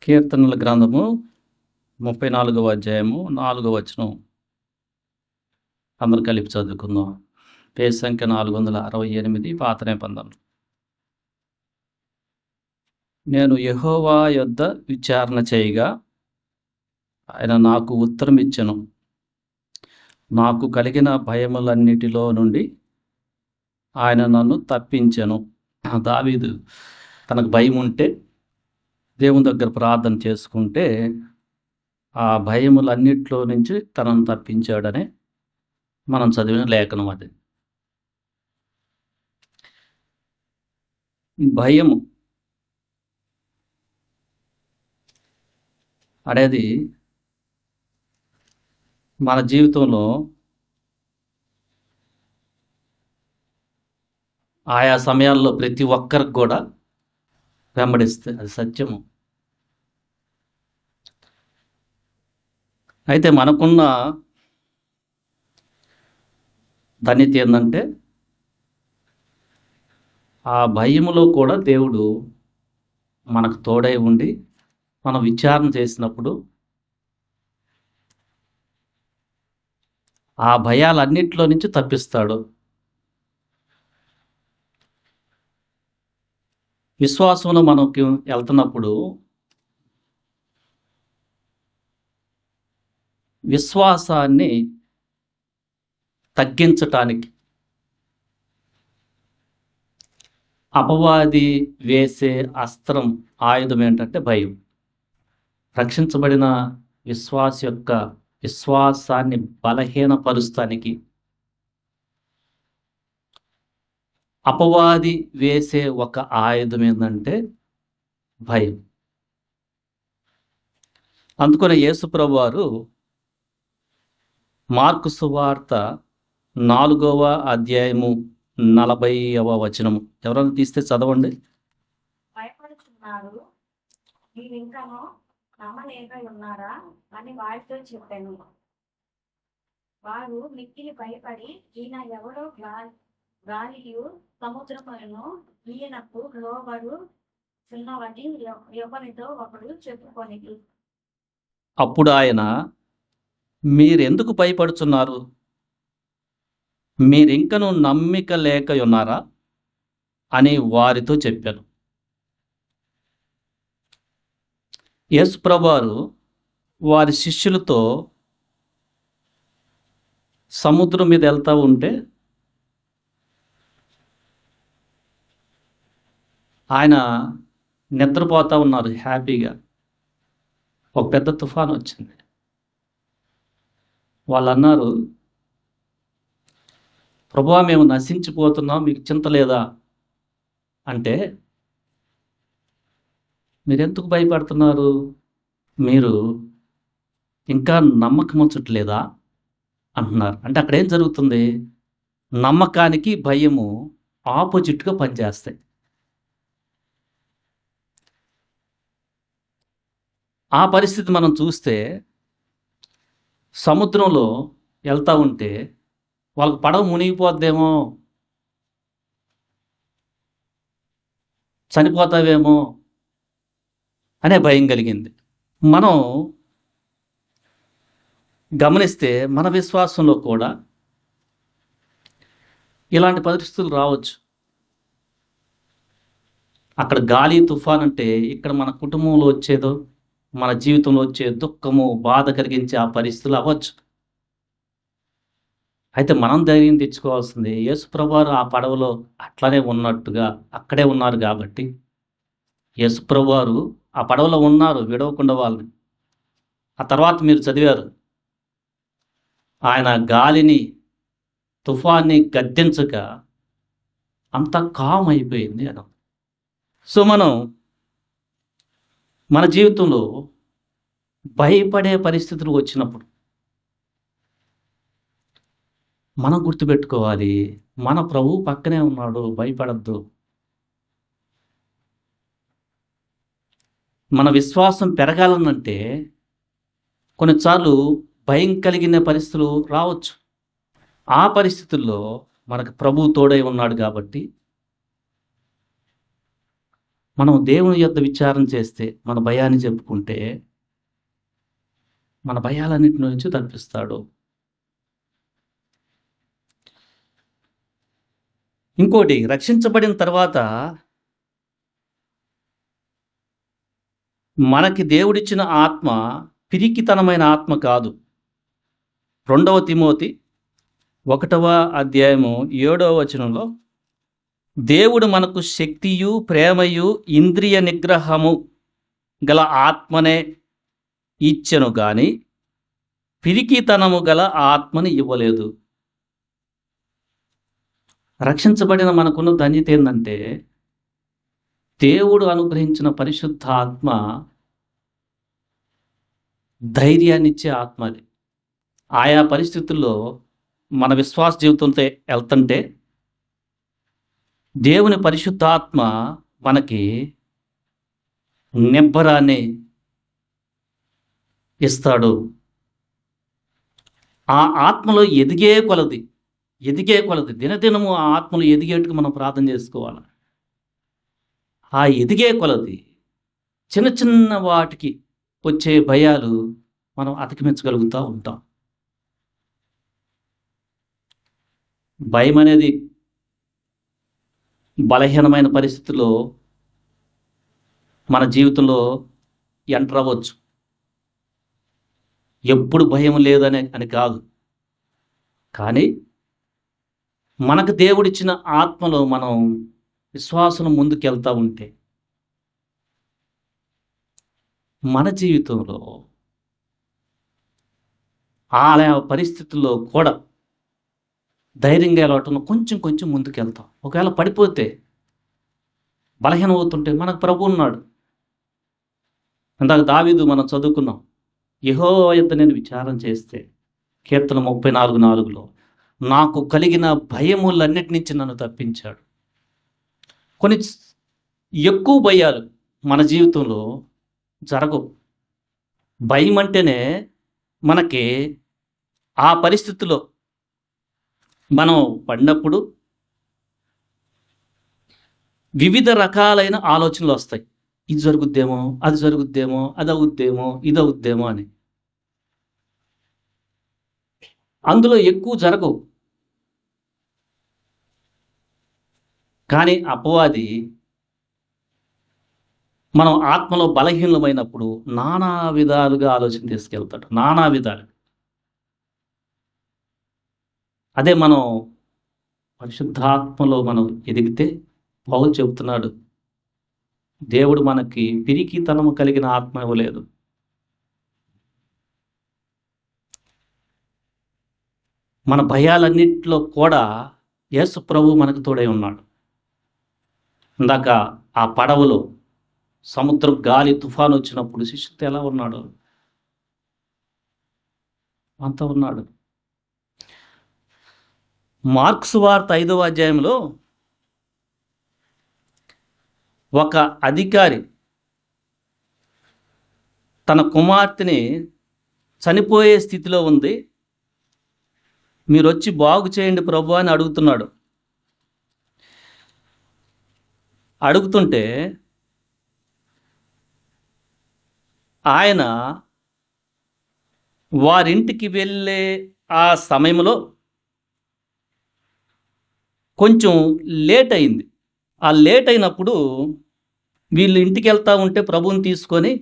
కీర్తనల గ్రంథము 34వ అధ్యాయము 4వ వచనం అందరు కలిపి చదువుకుందాం. పేజ్ సంఖ్య 468 పాత నిబంధనలు. నేను యెహోవా యొద్ద విచారణ చేయగా ఆయన నాకు ఉత్తరం ఇచ్చెను. నాకు కలిగిన భయములన్నిటిలో నుండి ఆయన నన్ను తప్పించెను. దావీదు తనకు భయం ఉంటే దేవుని దగ్గర ప్రార్థన చేసుకుంటే ఆ భయములన్నిట్లో నుంచి తనను తప్పించాడని మనం చదివిన లేఖనం అది. భయము అనేది మన జీవితంలో ఆయా సమయాల్లో ప్రతి ఒక్కరికి కూడా వెంబడిస్తే అది సత్యము. అయితే మనకున్న ధన్యత ఏంటంటే ఆ భయములో కూడా దేవుడు మనకు తోడై ఉండి మనం విచారణ చేసినప్పుడు ఆ భయాలన్నిటిలో నుంచి తప్పిస్తాడు. విశ్వాసంలో మనకి వెళ్తున్నప్పుడు విశ్వాసాన్ని తగ్గించటానికి అపవాది వేసే అస్త్రం ఆయుధం ఏంటంటే భయం. రక్షించబడిన విశ్వాసాన్ని బలహీనపరుస్తానికి అపవాది వేసే ఒక ఆయుధం ఏంటంటే భయం. అందుకని యేసుప్రభు వారు మార్కు సువార్త 4వ అధ్యాయము 40వ వచనము ఎవరైనా తీస్తే చదవండి. భయపడుచున్నారు, మీరింకనూ నమ్మలేక ఉన్నారా అని వారితో చెప్పాను. వారు మిక్కిలి భయపడి, ఈయన ఎవరో గాలియు సముద్రములను ఈయనకు లోబడు చిన్నవని ఎవరితో ఒకడు చెప్పుకొని, అప్పుడు ఆయన, మీరెందుకు భయపడుచున్నారు? మీరింకను నమ్మిక లేక ఉన్నారా అని వారితో చెప్పాను. యేసుప్రభువారు వారి శిష్యులతో సముద్రం మీద వెళ్తూ ఉంటే ఆయన నిద్రపోతూ ఉన్నారు హ్యాపీగా. ఒక పెద్ద తుఫాను వచ్చింది. వాళ్ళు అన్నారు, ప్రభువా, మేము నశించిపోతున్నాం, మీకు చింత లేదా అంటే, మీరెందుకు భయపడుతున్నారు? మీరు ఇంకా నమ్మకం ఉంచట్లేదా అంటున్నారు. అంటే అక్కడ ఏం జరుగుతుంది? నమ్మకానికి భయము ఆపోజిట్గా పనిచేస్తాయి. ఆ పరిస్థితి మనం చూస్తే సముద్రంలో వెళ్తూ ఉంటే వాళ్ళకి పడవ మునిగిపోద్దేమో, చనిపోతావేమో అనే భయం కలిగింది. మనం గమనిస్తే మన విశ్వాసంలో కూడా ఇలాంటి పరిస్థితులు రావచ్చు. అక్కడ గాలి తుఫాన్ అంటే ఇక్కడ మన కుటుంబంలో వచ్చేదో, మన జీవితంలో వచ్చే దుఃఖము, బాధ కలిగించే ఆ పరిస్థితులు అవ్వచ్చు. అయితే మనం ధైర్యం తెచ్చుకోవాల్సింది, యేసుప్రభువారు ఆ పడవలో అట్లానే ఉన్నట్టుగా అక్కడే ఉన్నారు కాబట్టి, యేసుప్రభువారు ఆ పడవలో ఉన్నారు విడవకుండా వాళ్ళని. ఆ తర్వాత మీరు చదివారు, ఆయన గాలిని తుఫాన్ని గద్దించగా అంత కామ్ అయిపోయింది అని. సో మనం మన జీవితంలో భయపడే పరిస్థితులు వచ్చినప్పుడు మనం గుర్తుపెట్టుకోవాలి, మన ప్రభువు పక్కనే ఉన్నాడు, భయపడద్దు. మన విశ్వాసం పెరగాలనంటే కొన్నిసార్లు భయం కలిగిన పరిస్థితులు రావచ్చు. ఆ పరిస్థితుల్లో మనకు ప్రభువు తోడై ఉన్నాడు కాబట్టి మనం దేవుని యొద్ద విచారణ చేస్తే, మన భయాన్ని చెప్పుకుంటే, మన భయాలన్నిటి నుంచి తప్పిస్తాడు. ఇంకోటి, రక్షించబడిన తర్వాత మనకి దేవుడిచ్చిన ఆత్మ పిరికితనమైన ఆత్మ కాదు. 2 తిమోతి 1వ అధ్యాయము 7వ వచనంలో, దేవుడు మనకు శక్తియు ప్రేమయు ఇంద్రియ నిగ్రహము గల ఆత్మనే ఇచ్చెను గాని పిరికితనము గల ఆత్మని ఇవ్వలేదు. రక్షించబడిన మనకున్న ధన్యత ఏంటంటే, దేవుడు అనుగ్రహించిన పరిశుద్ధ ఆత్మ ధైర్యాన్ని ఇచ్చే ఆత్మ అది. ఆయా పరిస్థితుల్లో మన విశ్వాస జీవితంతో వెళ్తుంటే దేవుని పరిశుద్ధాత్మ మనకి నిబ్బరాన్ని ఇస్తాడు. ఆ ఆత్మలో ఎదిగే కొలది దినదినము ఆ ఆత్మలో ఎదిగేట్టుగా మనం ప్రార్థన చేసుకోవాలి. ఆ ఎదిగే కొలది చిన్న చిన్న వాటికి వచ్చే భయాలు మనం అధిగమించగలుగుతూ ఉంటాం. భయం అనేది బలహీనమైన పరిస్థితుల్లో మన జీవితంలో ఎంటర్ అవ్వచ్చు. ఎప్పుడు భయం లేదని కాదు, కానీ మనకు దేవుడిచ్చిన ఆత్మలో మనం విశ్వాసం ముందుకెళ్తూ ఉంటే మన జీవితంలో ఆయా పరిస్థితుల్లో కూడా ధైర్యంగా వెళ్ళటం, కొంచెం కొంచెం ముందుకెళ్తాం. ఒకవేళ పడిపోతే, బలహీనం అవుతుంటే మనకు ప్రభు ఉన్నాడు. ఇందాక దావీదు మనం చదువుకున్నాం, యెహోవా యొద్ద నేను విచారం చేస్తే, కీర్తన 34:4లో, నాకు కలిగిన భయములన్నిటి నుంచి నన్ను తప్పించాడు. కొన్ని ఎక్కువ భయాలు మన జీవితంలో జరగవు. భయం అంటేనే మనకి ఆ పరిస్థితిలో మనం పడినప్పుడు వివిధ రకాలైన ఆలోచనలు వస్తాయి. ఇది జరుగుద్దేమో, అది జరుగుద్దేమో, అది అవుద్దేమో, ఇది అవుద్దేమో అని. అందులో ఎక్కువ జరగవు, కానీ అపవాది మనం ఆత్మలో బలహీనమైనప్పుడు నానా విధాలుగా ఆలోచన తీసుకెళ్తాడు, నానా విధాలు. అదే మనం పరిశుద్ధాత్మలో మనం ఎదిగితే, పౌలు చెబుతున్నాడు, దేవుడు మనకి పిరికితనము కలిగిన ఆత్మ ఇవ్వలేదు. మన భయాలన్నిటిలో కూడా యేసు ప్రభు మనకు తోడై ఉన్నాడు. ఇందాక ఆ పడవలో సముద్రం గాలి తుఫాను వచ్చినప్పుడు శిష్యులతో ఎలా ఉన్నాడు? అంత ఉన్నాడు. మార్క్స్ వార్త 5వ అధ్యాయంలో ఒక అధికారి తన కుమార్తెని చనిపోయే స్థితిలో ఉంది, మీరు వచ్చి బాగు చేయండి ప్రభు అని అడుగుతున్నాడు. అడుగుతుంటే ఆయన వారింటికి వెళ్ళే ఆ సమయంలో కొంచెం లేట్ అయింది. ఆ లేట్ అయినప్పుడు వీళ్ళు ఇంటికి వెళ్తూ ఉంటే ప్రభువుని తీసుకొని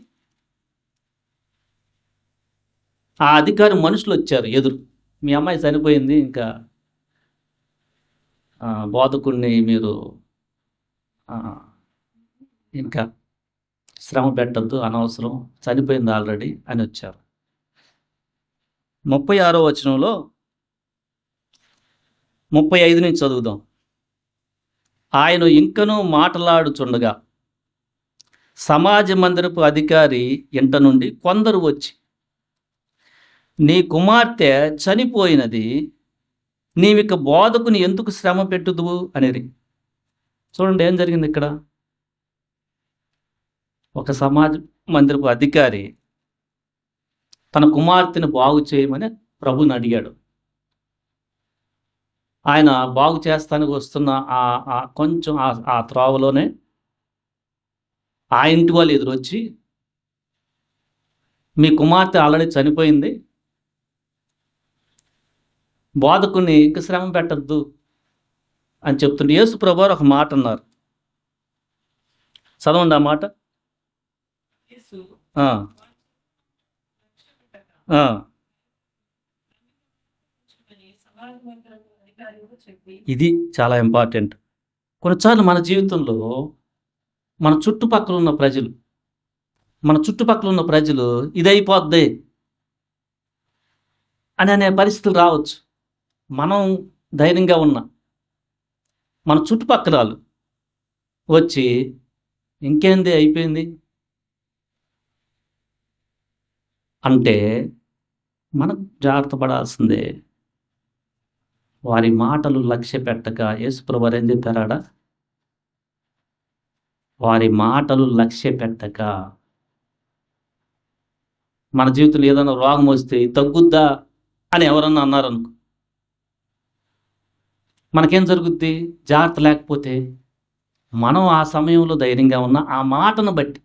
ఆ అధికారి మనుషులు వచ్చారు ఎదురు. మీ అమ్మాయి చనిపోయింది, ఇంకా బోధకుడిని మీరు ఇంకా శ్రమ పెట్టద్దు, అనవసరం, చనిపోయింది ఆల్రెడీ అని వచ్చారు. 36వ వచనంలో 35 నుంచి చదువుదాం. ఆయన ఇంకనూ మాట్లాడుచుండగా సమాజ మందిరపు అధికారి ఇంట నుండి కొందరు వచ్చి, నీ కుమార్తె చనిపోయినది, నీవిక బోధకుని ఎందుకు శ్రమ పెట్టుదువు అనిరి. చూడండి ఏం జరిగింది ఇక్కడ. ఒక సమాజ మందిరపు అధికారి తన కుమార్తెను బాగు చేయమని ప్రభుని అడిగాడు. ఆయన బాగు చేస్తానికి వస్తున్న కొంచెం ఆ త్రోవలోనే ఆ ఇంటి వాళ్ళు ఎదురొచ్చి, మీ కుమార్తె ఆల్రెడీ చనిపోయింది, బోధకుని ఇంక శ్రమ పెట్టద్దు అని చెప్తుంటే యేసు ప్రభువారు ఒక మాట అన్నారు. చదవండి ఆ మాట. యేసు ఆ, ఆ, అని సమాజ మందిరపు అధికారులకు చెప్పి ఇది చాలా ఇంపార్టెంట్. కొన్నిసార్లు మన జీవితంలో మన చుట్టుపక్కల ఉన్న ప్రజలు ఇదైపోద్ది అని అనే పరిస్థితులు రావచ్చు. మనం ధైర్యంగా ఉన్న మన చుట్టుపక్కల వాళ్ళు వచ్చి ఇంకేంది అయిపోయింది అంటే మనం జాగ్రత్త పడాల్సిందే. వారి మాటలు లక్ష్య పెట్టక యేసుప్రభువారు ఏం చెప్పారాడ? వారి మాటలు లక్ష్య పెట్టక. మన జీవితంలో ఏదైనా రోగం వస్తే తగ్గుద్దా అని ఎవరన్నా అన్నారనుకో, మనకేం జరుగుద్ది? జాగ్రత్త లేకపోతే మనం ఆ సమయంలో ధైర్యంగా ఉన్న ఆ మాటను బట్టి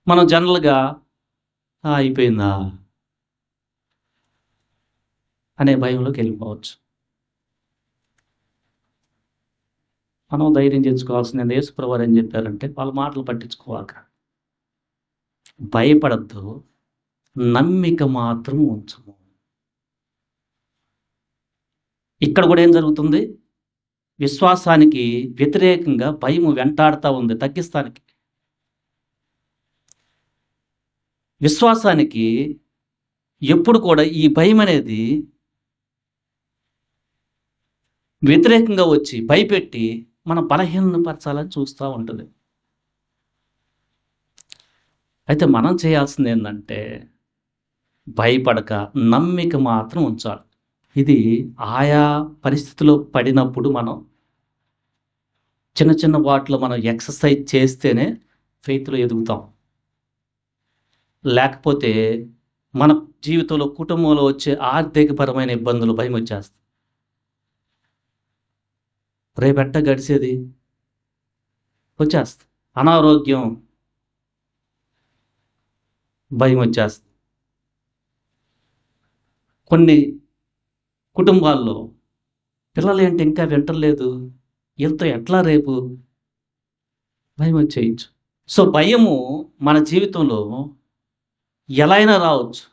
మనం జనరల్గా అయిపోయిందా అనే భయంలోకి వెళ్ళిపోవచ్చు. మనం ధైర్యం తెచ్చుకోవాల్సింది యేసుప్రభువారు ఏం చెప్పారంటే, వాళ్ళ మాటలు పట్టించుకోవాక, భయపడద్దు, నమ్మిక మాత్రం ఉంచము. ఇక్కడ కూడా ఏం జరుగుతుంది? విశ్వాసానికి వ్యతిరేకంగా భయం వెంటాడుతూ ఉంది తగ్గిస్తానికి. విశ్వాసానికి ఎప్పుడు కూడా ఈ భయం అనేది వ్యతిరేకంగా వచ్చి భయపెట్టి మన బలహీనపరచాలని చూస్తూ ఉంటుంది. అయితే మనం చేయాల్సింది ఏంటంటే భయపడక నమ్మిక మాత్రం ఉంచాలి. ఇది ఆయా పరిస్థితిలో పడినప్పుడు మనం చిన్న చిన్న వాటిలో మనం ఎక్సర్సైజ్ చేస్తేనే ఫెయిత్లో ఎదుగుతాం. లేకపోతే మన జీవితంలో కుటుంబంలో వచ్చే ఆర్థికపరమైన ఇబ్బందులు భయం వచ్చేస్తాయి. రేపెట్ట గడిచేది వచ్చేస్తుంది. అనారోగ్యం భయం వచ్చేస్తుంది. కొన్ని కుటుంబాల్లో పిల్లలు ఏంటి ఇంకా వింటలేదు, వీళ్ళతో ఎట్లా రేపు భయం వచ్చేయచ్చు. సో భయము మన జీవితంలో ఎలా అయినా రావచ్చు.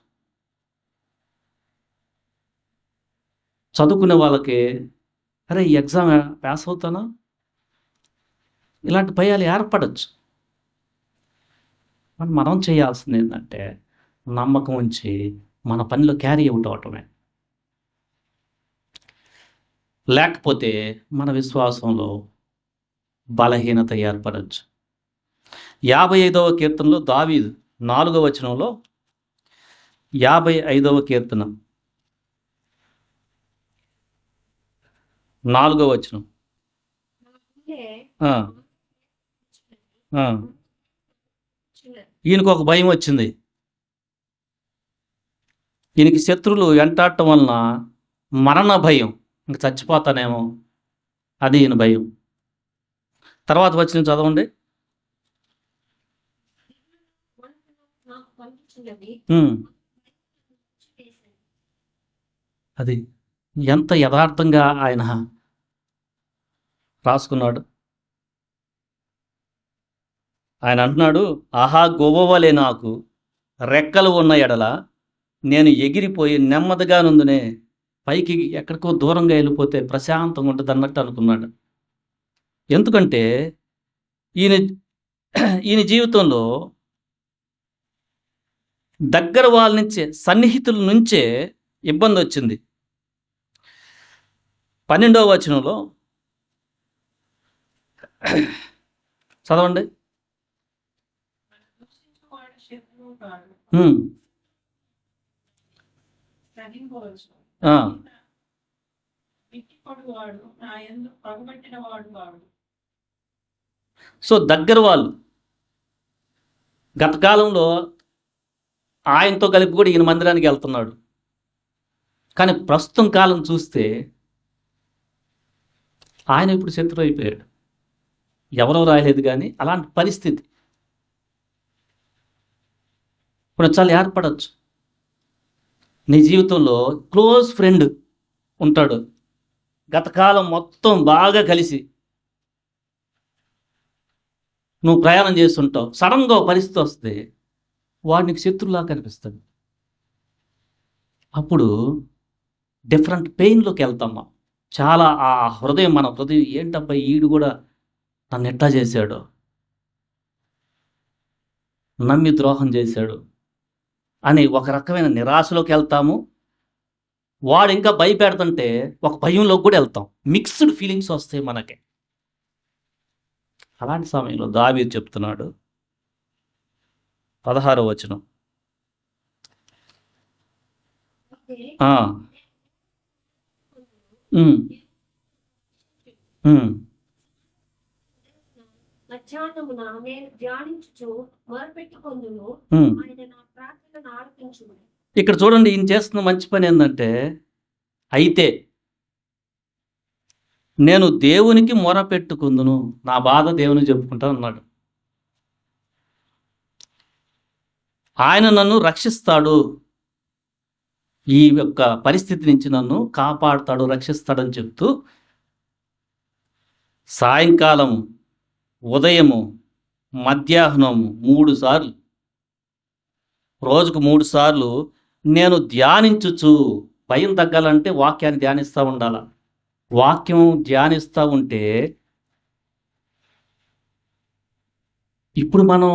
చదువుకునే వాళ్ళకి అరే ఈ ఎగ్జామ్ పాస్ అవుతానా, ఇలాంటి భయాలు ఏర్పడచ్చు. మనం చేయాల్సింది ఏంటంటే నమ్మకం ఉంచి మన పనిలో క్యారీ అవుట్ అవటమే. లేకపోతే మన విశ్వాసంలో బలహీనత ఏర్పడచ్చు. 55వ కీర్తనలో దావీదు 4వ వచనంలో 55వ కీర్తన 4వ వచనం. అంటే ఆ, ఆ. ఈయనకు ఒక భయం వచ్చింది. ఈయనకి శత్రువులు వెంటాడటం వలన మరణ భయం, ఇంక చచ్చిపోతానేమో, అది ఈయన భయం. తర్వాత వచ్చిన చదవండి. నాకు కనిపించినది ఉమ్, అది ఎంత యథార్థంగా ఆయన రాసుకున్నాడు. ఆయన అంటున్నాడు, ఆహా గొవ్వవలే నాకు రెక్కలు ఉన్న ఎడల నేను ఎగిరిపోయి నెమ్మదిగా నుందునే, పైకి ఎక్కడికో దూరంగా వెళ్ళిపోతే ప్రశాంతంగా ఉంటుంది అన్నట్టు అనుకున్నాడు. ఎందుకంటే ఈయన జీవితంలో దగ్గర వాళ్ళ నుంచే, సన్నిహితుల నుంచే ఇబ్బంది వచ్చింది. 12వ వచనంలో చదవండి. దూషించువాడు శత్రువు కాడు, ఉమ్, సహింపవచ్చు. ఆ, విట్టిపడువాడు నా యందు పగబట్టిన వాడు వాడు. సో దగ్గర వాళ్ళు గత కాలంలో ఆయనతో కలిపి కూడా ఈయన మందిరానికి వెళ్తున్నాడు. కానీ ప్రస్తుతం కాలం చూస్తే ఆయన ఇప్పుడు శత్రువు అయిపోయాడు. ఎవరో రాయలేదు కానీ అలాంటి పరిస్థితి కొన్నిసార్లు ఏర్పడచ్చు. నీ జీవితంలో క్లోజ్ ఫ్రెండ్ ఉంటాడు, గతకాలం మొత్తం బాగా కలిసి నువ్వు ప్రయాణం చేస్తుంటావు. సడన్గా ఒక పరిస్థితి వస్తే వాడు నీకు శత్రువులా కనిపిస్తాడు. అప్పుడు డిఫరెంట్ పెయిన్లోకి వెళ్తాం మనం. చాలా ఆ హృదయం, మన హృదయం ఏంటబ్బా ఈడు కూడా నన్ను ఎట్లా చేశాడు, నమ్మి ద్రోహం చేశాడు అని ఒక రకమైన నిరాశలోకి వెళ్తాము. వాడు ఇంకా భయపెడుతుంటే ఒక భయంలోకి కూడా వెళ్తాం. మిక్స్డ్ ఫీలింగ్స్ వస్తాయి మనకి. అలాంటి సమయంలో దావీదు చెప్తున్నాడు 16వ వచనం. అయితే ఆ, ఉమ్, ఉమ్, మధ్యాహ్నమున నేను ధ్యానించుచు మొరపెట్టుకొందును, ఉమ్. ఆయన నా ప్రార్థనను ఆలకించును. ఇక్కడ చూడండి, ఈయన చేస్తున్న మంచి పని ఏంటంటే, అయితే నేను దేవునికి మొర పెట్టుకుందును, నా బాధ దేవునికి చెప్పుకుంటాను అన్నాడు. ఆయన నన్ను రక్షిస్తాడు, ఈ యొక్క పరిస్థితి నుంచి నన్ను కాపాడుతాడు, రక్షిస్తాడని చెప్తూ సాయంకాలం, ఉదయము, మధ్యాహ్నము 3 సార్లు, రోజుకు 3 సార్లు నేను ధ్యానించుచు. భయం తగ్గాలంటే వాక్యాన్ని ధ్యానిస్తూ ఉండాల. వాక్యం ధ్యానిస్తూ ఉంటే ఇప్పుడు మనం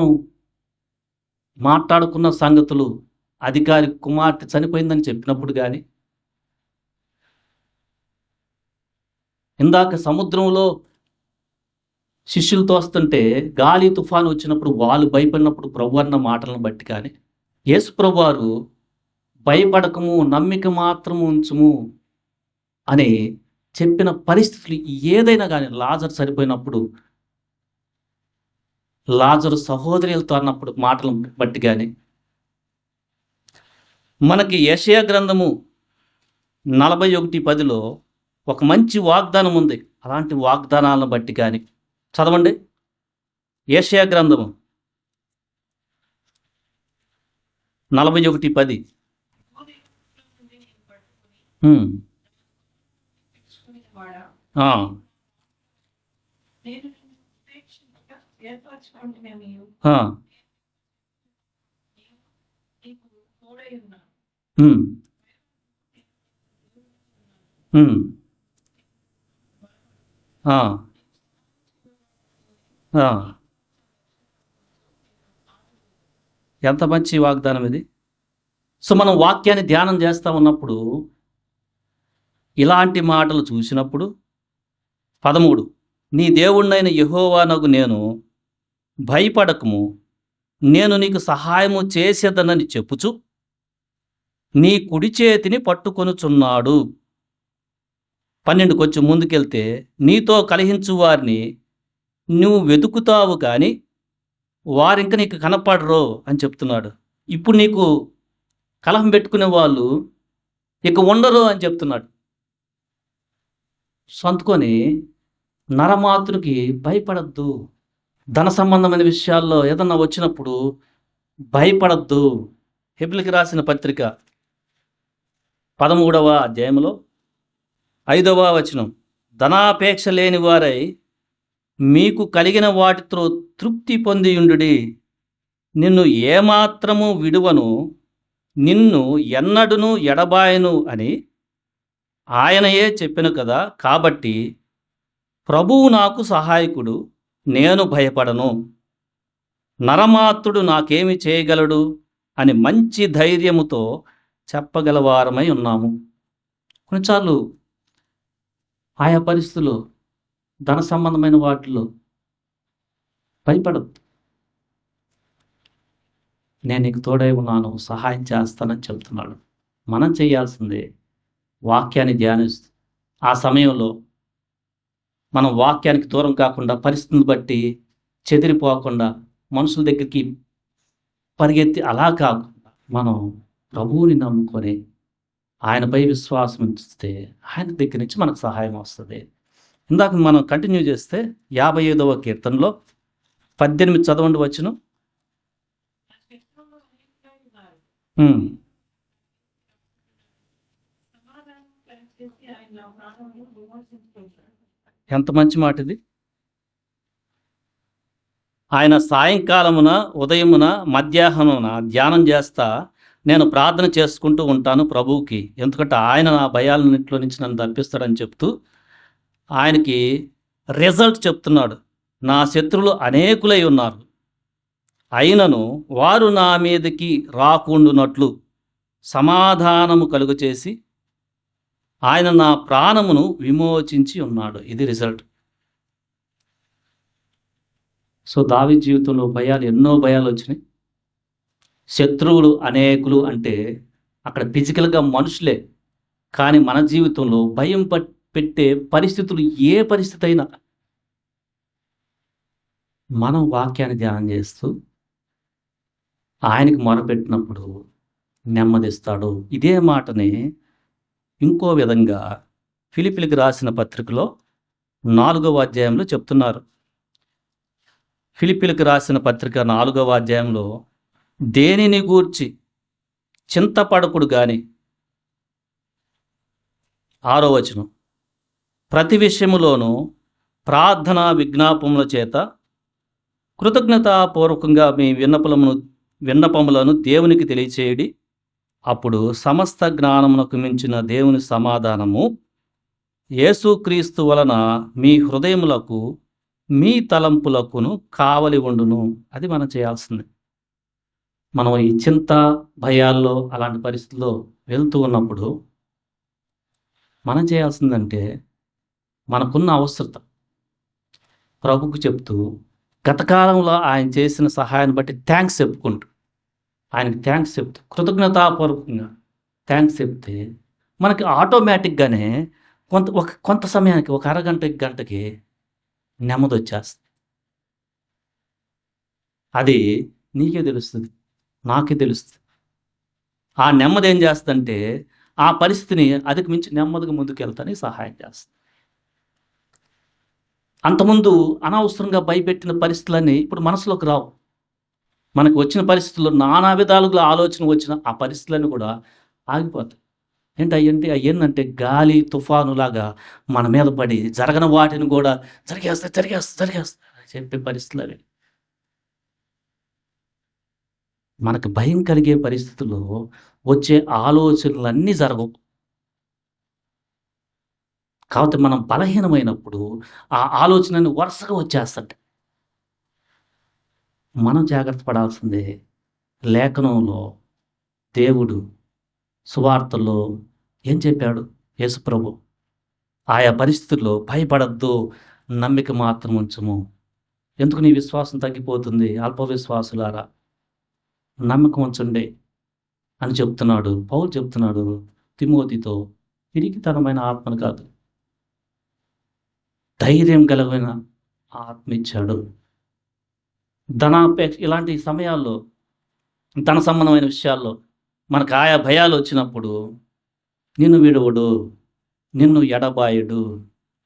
మాట్లాడుకున్న సంగతులు, అధికారి కుమార్తె చనిపోయిందని చెప్పినప్పుడు కానీ, ఇందాక సముద్రంలో శిష్యులతో వస్తుంటే గాలి తుఫాను వచ్చినప్పుడు వాళ్ళు భయపడినప్పుడు ప్రభు అన్న మాటలను బట్టి కానీ, యేసు ప్రభువారు భయపడకము, నమ్మిక మాత్రము ఉంచుము అని చెప్పిన పరిస్థితులు ఏదైనా కానీ, లాజరు చనిపోయినప్పుడు, లాజరు సహోదరులతో అన్నప్పుడు మాటలను బట్టి కానీ, మనకి యెషయా గ్రంథము 41:10లో ఒక మంచి వాగ్దానం ఉంది. అలాంటి వాగ్దానాలను బట్టి కానీ చదవండి. యెషయా గ్రంథము 41:10. నుండి నేను పట్టుకుని తెచ్చుకునేవాడా, ఆ, నేను నిన్ను ఉపేక్షించక ఏర్పరచుకుంటున్నాను, ఆ, నీకు తోడై ఉన్నాను. ఉమ్, ఉమ్, ఆ, ఆ. ఎంత మంచి వాగ్దానం ఇది. సో మనం వాక్యాన్ని ధ్యానం చేస్తూ ఉన్నప్పుడు ఇలాంటి మాటలు చూసినప్పుడు 13, నీ దేవుణ్ణైన యెహోవానగు నేను, భయపడకము, నేను నీకు సహాయము చేసేదనని చెప్పుచు నీ కుడి చేతిని పట్టుకొనుచున్నాడు. 12 కొంచెం ముందుకెళ్తే, నీతో కలహించు వారిని నువ్వు వెతుకుతావు కానీ వారింక నీకు కనపడరు అని చెప్తున్నాడు. ఇప్పుడు నీకు కలహం పెట్టుకునే వాళ్ళు ఇక ఉండరు అని చెప్తున్నాడు. సొంతకొని నరమాతృకి భయపడద్దు. ధన సంబంధమైన విషయాల్లో ఏదన్నా వచ్చినప్పుడు భయపడద్దు. హెబ్రీయులకు రాసిన పత్రిక 13వ అధ్యాయంలో 5వ వచనం, ధనాపేక్ష లేని వారై మీకు కలిగిన వాటితో తృప్తి పొందియుండుడి, నిన్ను ఏమాత్రము విడువను, నిన్ను ఎన్నడును ఎడబాయను అని ఆయనయే చెప్పెను కదా. కాబట్టి ప్రభువు నాకు సహాయకుడు, నేను భయపడను, నరమాత్రుడు నాకేమి చేయగలడు అని మంచి ధైర్యముతో చెప్పగలవారమై ఉన్నాము. కొన్నిసార్లు ఆయా పరిస్థితుల్లో, ధన సంబంధమైన వాటిలో భయపడద్దు. నేను నీకు తోడై ఉన్నాను, సహాయం చేస్తానని చెప్తున్నాడు. మనం చేయాల్సిందే వాక్యాన్ని ధ్యానిస్తూ, ఆ సమయంలో మనం వాక్యానికి దూరం కాకుండా, పరిస్థితిని బట్టి చెదిరిపోకుండా, మనుషుల దగ్గరికి పరిగెత్తి అలా కాకుండా, మనం ప్రభువుని నమ్ముకొని ఆయనపై విశ్వాసం ఉంచితే ఆయన దగ్గర నుంచి మనకు సహాయం వస్తుంది. ఇందాక మనం కంటిన్యూ చేస్తే 55వ కీర్తనలో 18 చదవండి వచ్చును. ఆ శత్రువులు అనేకులై ఉన్నారు. సమాధానం కలిగజేసి ఆయన ప్రాణమును విమోచించుకుంటాడు. ఎంత మంచి మాట ఇది. ఆయన సాయంకాలమున, ఉదయమున, మధ్యాహ్నమున ధ్యానం చేస్తా నేను ప్రార్థన చేసుకుంటూ ఉంటాను ప్రభువుకి, ఎందుకంటే ఆయన నా భయాలన్నింటిలో నుంచి నన్ను తప్పిస్తాడని చెప్తూ ఆయనకి రిజల్ట్ చెప్తున్నాడు. నా శత్రువులు అనేకులై ఉన్నారు, అయినను వారు నా మీదకి రాకుండునట్లు సమాధానము కలుగు చేసి ఆయన నా ప్రాణమును విమోచించి ఉన్నాడు. ఇది రిజల్ట్. సో దావీదు జీవితంలో భయాలు, ఎన్నో భయాలు వచ్చినాయి. శత్రువులు అనేకులు అంటే అక్కడ ఫిజికల్గా మనుషులే, కానీ మన జీవితంలో భయం పెట్టే పరిస్థితులు ఏ పరిస్థితి అయినా మనం వాక్యాన్ని ధ్యానం చేస్తూ ఆయనకి మొరపెట్టినప్పుడు నెమ్మదిస్తాడు. ఇదే మాటని ఇంకో విధంగా ఫిలిప్పీలకు రాసిన పత్రికలో 4వ అధ్యాయంలో చెప్తున్నారు. ఫిలిప్పీలకు రాసిన పత్రిక 4వ అధ్యాయంలో దేనిని గూర్చి చింతపడకుడు గాని, 6వ వచనం, ప్రతి విషయములోనూ ప్రార్థన విజ్ఞాపముల చేత కృతజ్ఞతాపూర్వకంగా మీ విన్నపములను దేవునికి తెలియచేయడి. అప్పుడు సమస్త జ్ఞానమునకు మించిన దేవుని సమాధానము యేసుక్రీస్తు వలన మీ హృదయములకు మీ తలంపులకును కావలి ఉండును. అది మనం చేయాల్సింది. మనం ఈ చింత భయాల్లో అలాంటి పరిస్థితుల్లో వెళ్తూ ఉన్నప్పుడు మనం చేయాల్సిందంటే మనకున్న అవసరత ప్రభుకు చెప్తూ గతకాలంలో ఆయన చేసిన సహాయాన్ని బట్టి థ్యాంక్స్ చెప్పుకుంటూ, ఆయనకి థ్యాంక్స్ చెప్తూ కృతజ్ఞతాపూర్వకంగా థ్యాంక్స్ చెప్తే మనకి ఆటోమేటిక్గానే కొంత సమయానికి, ఒక అరగంటకి, గంటకి నెమ్మది వచ్చేస్తుంది. అది నీకే తెలుస్తుంది, నాకే తెలుస్తుంది. ఆ నెమ్మది ఏం చేస్తుందంటే ఆ పరిస్థితిని అదికి మించి నెమ్మదిగా ముందుకు వెళ్తానికి సహాయం చేస్తుంది. అంతకుముందు అనవసరంగా భయపెట్టిన పరిస్థితులన్నీ ఇప్పుడు మనసులోకి రావు. మనకు వచ్చిన పరిస్థితుల్లో నానా విధాలుగా ఆలోచన వచ్చిన ఆ పరిస్థితులన్నీ కూడా ఆగిపోతాయి. ఏంటంటే గాలి తుఫానులాగా మన మీద పడి జరగని వాటిని కూడా జరిగేస్తాయి అని చెప్పే పరిస్థితులు అవి. మనకు భయం కలిగే పరిస్థితుల్లో వచ్చే ఆలోచనలన్నీ జరగవు. కాబట్టి మనం బలహీనమైనప్పుడు ఆ ఆలోచనని వరుసగా వచ్చేస్తాయి. మనం జాగ్రత్త పడాల్సిందే. లేఖనంలో దేవుడు సువార్తల్లో ఏం చెప్పాడు యేసుప్రభు? ఆయా పరిస్థితుల్లో భయపడద్దు, నమ్మిక మాత్రం ఉంచము. ఎందుకు నీ విశ్వాసం తగ్గిపోతుంది? అల్ప విశ్వాసులారా నమ్మకం ఉంచండి అని చెప్తున్నాడు. పౌలు చెప్తున్నాడు తిమోతితో, పిరికితనమైన ఆత్మను కాదు, ధైర్యం కలిగిన ఆత్మ ఇచ్చాడు. ధనాపేక్ష ఇలాంటి సమయాల్లో, ధన సంబంధమైన విషయాల్లో మనకు ఆయా భయాలు వచ్చినప్పుడు నిన్ను విడువడు, నిన్ను ఎడబాయుడు.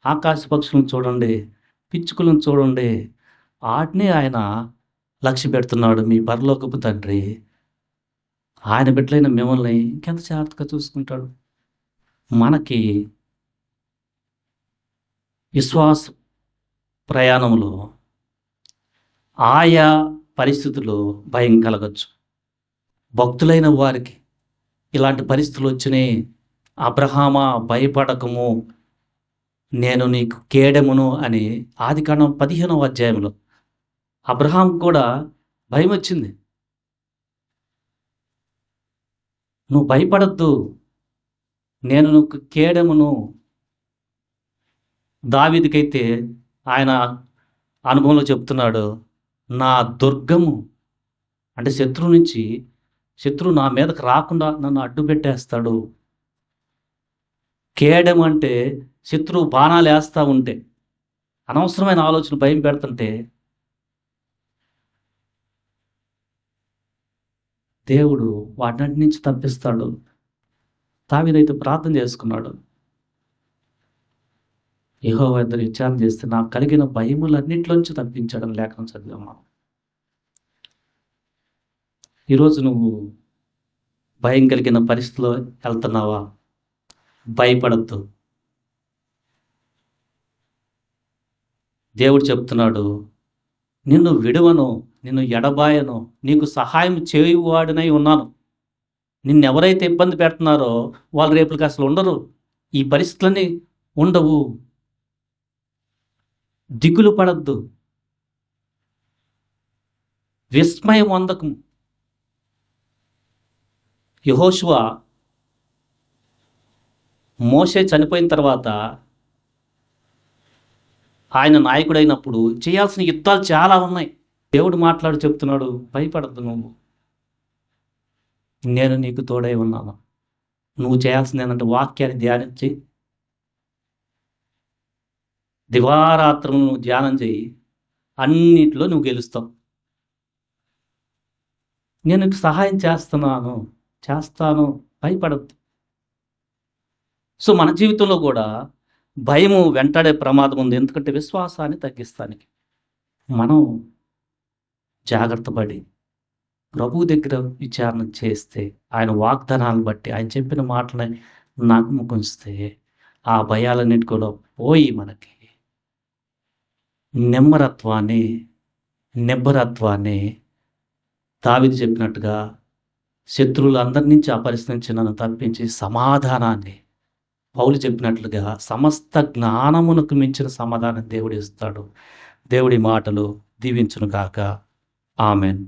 ఆకాశ పక్షులను చూడండి, పిచ్చుకలను చూడండి, వాటిని ఆయన లక్ష్య పెడుతున్నాడు. మీ పరలోకపు తండ్రి ఆయన బిడ్డలైన మిమ్మల్ని ఇంకెంత జాగ్రత్తగా చూసుకుంటాడు. మనకి విశ్వాస ప్రయాణంలో ఆయా పరిస్థితుల్లో భయం కలగచ్చు. భక్తులైన వారికి ఇలాంటి పరిస్థితులు వచ్చినాయి. అబ్రహామా భయపడకము, నేను నీకు కేడెమును అని ఆదికాండం 15వ అధ్యాయంలో అబ్రహాం కూడా భయం వచ్చింది. నువ్వు భయపడద్దు, నేను నీకు కేడెమును. దావీదుకైతే ఆయన అనుభవంలో చెప్తున్నాడు, నా దుర్గము అంటే శత్రువు నా మీదకి రాకుండా నన్ను అడ్డు పెట్టేస్తాడు. కేడెము అంటే శత్రువు బాణాలు వేస్తూ ఉంటే, అనవసరమైన ఆలోచన భయం పెడుతుంటే దేవుడు వాటిని నుంచి తప్పిస్తాడు. దావీదైతే ప్రార్థన చేసుకున్నాడు. యెహోవా యొద్ద విచారణ చేస్తే నాకు కలిగిన భయములన్నిటిలోంచి తప్పించాడని లేఖనం చదివాం మనం. ఈరోజు నువ్వు భయం కలిగిన పరిస్థితిలో వెళ్తున్నావా? భయపడద్దు. దేవుడు చెప్తున్నాడు, నిన్ను విడువను, నిన్ను ఎడబాయను, నీకు సహాయం చేయువాడినై ఉన్నాను. నిన్నెవరైతే ఇబ్బంది పెడుతున్నారో వాళ్ళు రేపులకి అసలు ఉండరు. ఈ పరిస్థితులన్నీ ఉండవు. దిగులు పడద్దు, విస్మయం అందకు. యెహోషువ మోషే చనిపోయిన తర్వాత ఆయన నాయకుడైనప్పుడు చేయాల్సిన యుద్ధాలు చాలా ఉన్నాయి. దేవుడు మాట్లాడి చెప్తున్నాడు, భయపడద్దు, నువ్వు నేను నీకు తోడై ఉన్నాను. నువ్వు చేయాల్సింది ఏంటంటే వాక్యాన్ని ధ్యానించి దివారాత్రం నువ్వు ధ్యానం చేయి, అన్నిట్లో నువ్వు గెలుస్తావు. నేను నీకు సహాయం చేస్తాను, భయపడద్దు. సో మన జీవితంలో కూడా భయము వెంటాడే ప్రమాదం ఉంది. ఎందుకంటే విశ్వాసాన్ని తగ్గిస్తానికి మనం జాగ్రత్త పడి ప్రభువు దగ్గర విచారణ చేస్తే, ఆయన వాగ్దానాలను బట్టి, ఆయన చెప్పిన మాటలని నమ్మకంస్తే ఆ భయాలన్నిటి కూడా పోయి మనకి నిబ్బరత్వాన్ని దావీదు చెప్పినట్టుగా శత్రువులందరి నుంచి ఆ పరిస్థితి నుంచి నన్ను తప్పించి సమాధానాన్ని, పౌలు చెప్పినట్లుగా సమస్త జ్ఞానమునకు మించిన సమాధానం దేవుడు ఇస్తాడు. దేవుడి మాటలు దీవించును గాక. ఆమెన్.